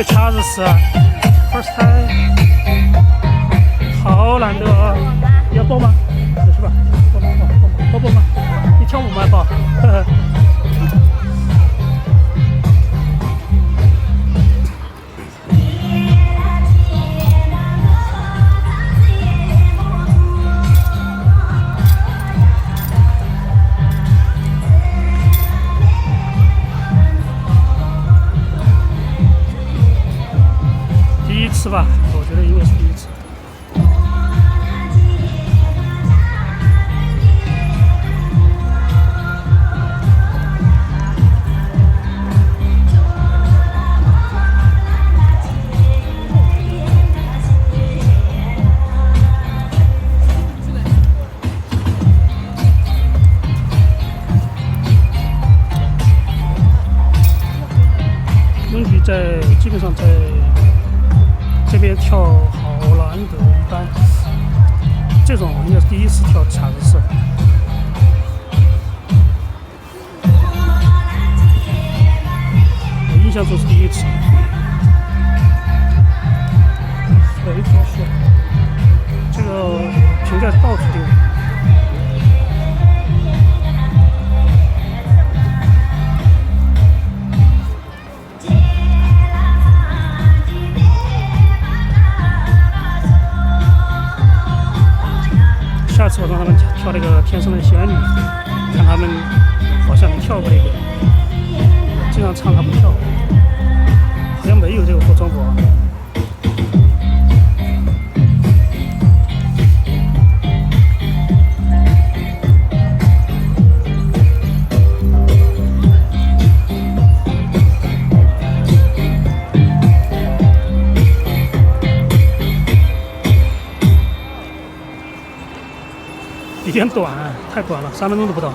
在掐子是 first time， 好难得啊！要报吗？有是吧？报吗？你跳舞吗？报。呵呵。第一次吧，我觉得应该是第一次。英语基本上在这边跳好难得，一般这种应该是第一次跳卡子式，我印象中是第一次。水挺帅，这个评价到处都有。下次我让他们跳那个《天生的仙女》，看他们好像没跳过那个，经常唱他们跳，好像没有这个合唱过。有点短，太短了，3分钟都不到。